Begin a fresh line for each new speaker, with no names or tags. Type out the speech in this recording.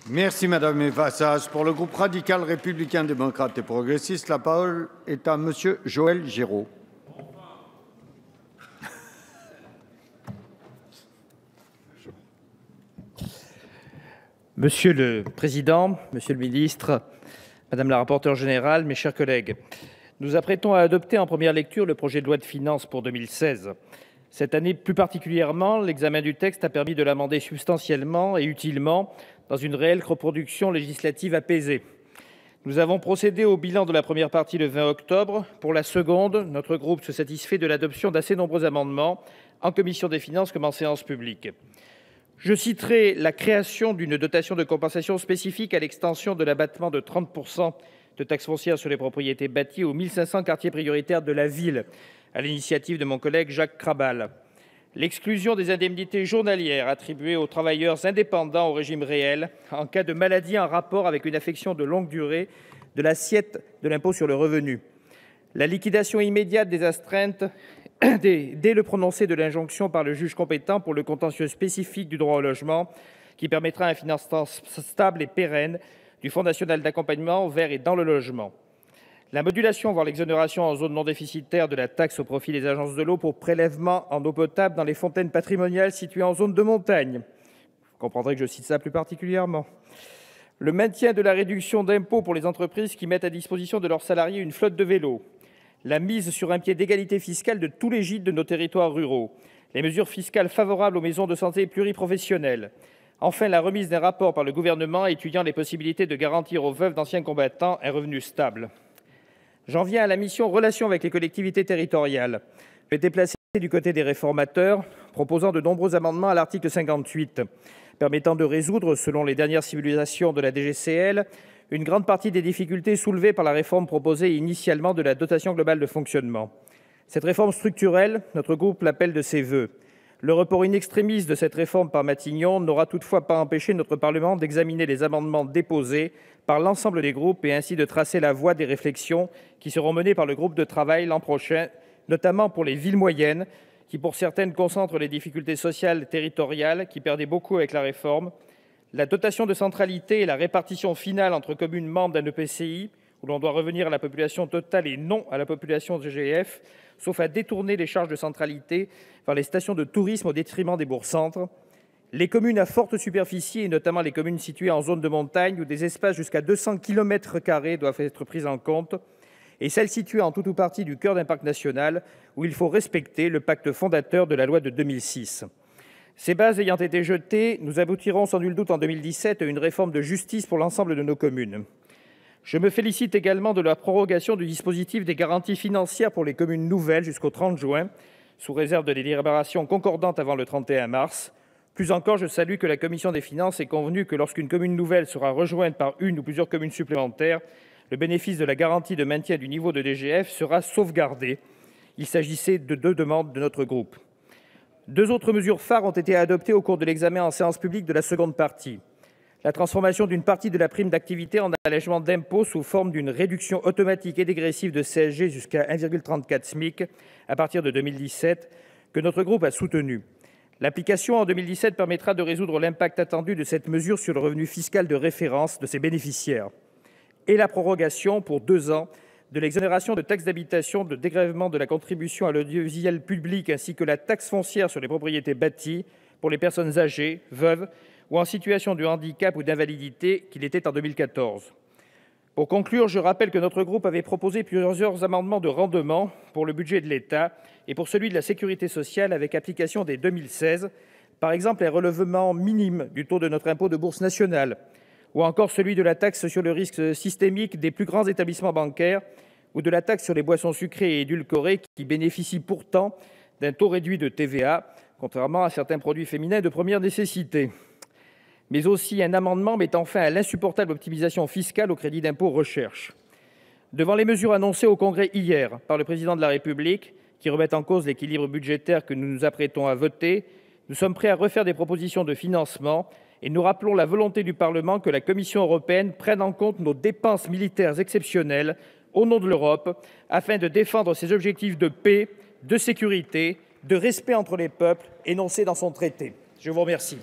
Merci Madame Evassage. Pour le groupe radical républicain démocrate et progressiste, la parole est à Monsieur Joël Giraud.
Monsieur le Président, Monsieur le Ministre, Madame la rapporteure générale, mes chers collègues, nous apprêtons à adopter en première lecture le projet de loi de finances pour 2016. Cette année, plus particulièrement, l'examen du texte a permis de l'amender substantiellement et utilement dans une réelle reproduction législative apaisée. Nous avons procédé au bilan de la première partie le 20 octobre. Pour la seconde, notre groupe se satisfait de l'adoption d'assez nombreux amendements en commission des finances comme en séance publique. Je citerai la création d'une dotation de compensation spécifique à l'extension de l'abattement de 30% de taxes foncières sur les propriétés bâties aux 1500 quartiers prioritaires de la ville, à l'initiative de mon collègue Jacques Krabal. L'exclusion des indemnités journalières attribuées aux travailleurs indépendants au régime réel en cas de maladie en rapport avec une affection de longue durée de l'assiette de l'impôt sur le revenu. La liquidation immédiate des astreintes dès le prononcé de l'injonction par le juge compétent pour le contentieux spécifique du droit au logement, qui permettra un financement stable et pérenne du Fonds national d'accompagnement vers et dans le logement. La modulation, voire l'exonération en zone non déficitaire de la taxe au profit des agences de l'eau pour prélèvement en eau potable dans les fontaines patrimoniales situées en zone de montagne. Vous comprendrez que je cite ça plus particulièrement. Le maintien de la réduction d'impôt pour les entreprises qui mettent à disposition de leurs salariés une flotte de vélos. La mise sur un pied d'égalité fiscale de tous les gîtes de nos territoires ruraux. Les mesures fiscales favorables aux maisons de santé pluriprofessionnelles. Enfin, la remise d'un rapport par le gouvernement étudiant les possibilités de garantir aux veuves d'anciens combattants un revenu stable. J'en viens à la mission Relations avec les collectivités territoriales. Je m'étais placé du côté des réformateurs, proposant de nombreux amendements à l'article 58, permettant de résoudre, selon les dernières simulations de la DGCL, une grande partie des difficultés soulevées par la réforme proposée initialement de la dotation globale de fonctionnement. Cette réforme structurelle, notre groupe l'appelle de ses vœux. Le report in extremis de cette réforme par Matignon n'aura toutefois pas empêché notre Parlement d'examiner les amendements déposés par l'ensemble des groupes et ainsi de tracer la voie des réflexions qui seront menées par le groupe de travail l'an prochain, notamment pour les villes moyennes, qui pour certaines concentrent les difficultés sociales territoriales qui perdaient beaucoup avec la réforme, la dotation de centralité et la répartition finale entre communes membres d'un EPCI, où l'on doit revenir à la population totale et non à la population de GF, sauf à détourner les charges de centralité vers les stations de tourisme au détriment des bourgs-centres, les communes à forte superficie, et notamment les communes situées en zone de montagne, où des espaces jusqu'à 200 km² doivent être pris en compte, et celles situées en tout ou partie du cœur d'un parc national, où il faut respecter le pacte fondateur de la loi de 2006. Ces bases ayant été jetées, nous aboutirons sans nul doute en 2017 à une réforme de justice pour l'ensemble de nos communes. Je me félicite également de la prorogation du dispositif des garanties financières pour les communes nouvelles jusqu'au 30 juin, sous réserve de délibérations concordantes avant le 31 mars. Plus encore, je salue que la commission des finances ait convenu que lorsqu'une commune nouvelle sera rejointe par une ou plusieurs communes supplémentaires, le bénéfice de la garantie de maintien du niveau de DGF sera sauvegardé. Il s'agissait de 2 demandes de notre groupe. 2 autres mesures phares ont été adoptées au cours de l'examen en séance publique de la seconde partie. La transformation d'une partie de la prime d'activité en allègement d'impôt sous forme d'une réduction automatique et dégressive de CSG jusqu'à 1,34 SMIC à partir de 2017, que notre groupe a soutenu. L'application en 2017 permettra de résoudre l'impact attendu de cette mesure sur le revenu fiscal de référence de ses bénéficiaires. Et la prorogation pour 2 ans de l'exonération de taxes d'habitation, de dégrèvement de la contribution à l'audiovisuel public ainsi que la taxe foncière sur les propriétés bâties pour les personnes âgées, veuves ou en situation de handicap ou d'invalidité qu'il était en 2014. Pour conclure, je rappelle que notre groupe avait proposé plusieurs amendements de rendement pour le budget de l'État et pour celui de la sécurité sociale avec application dès 2016, par exemple un relèvement minime du taux de notre impôt de bourse nationale, ou encore celui de la taxe sur le risque systémique des plus grands établissements bancaires ou de la taxe sur les boissons sucrées et édulcorées qui bénéficient pourtant d'un taux réduit de TVA, contrairement à certains produits féminins de première nécessité. Mais aussi un amendement mettant fin à l'insupportable optimisation fiscale au crédit d'impôt recherche. Devant les mesures annoncées au Congrès hier par le Président de la République, qui remettent en cause l'équilibre budgétaire que nous nous apprêtons à voter, nous sommes prêts à refaire des propositions de financement et nous rappelons la volonté du Parlement que la Commission européenne prenne en compte nos dépenses militaires exceptionnelles au nom de l'Europe, afin de défendre ses objectifs de paix, de sécurité, de respect entre les peuples énoncés dans son traité. Je vous remercie.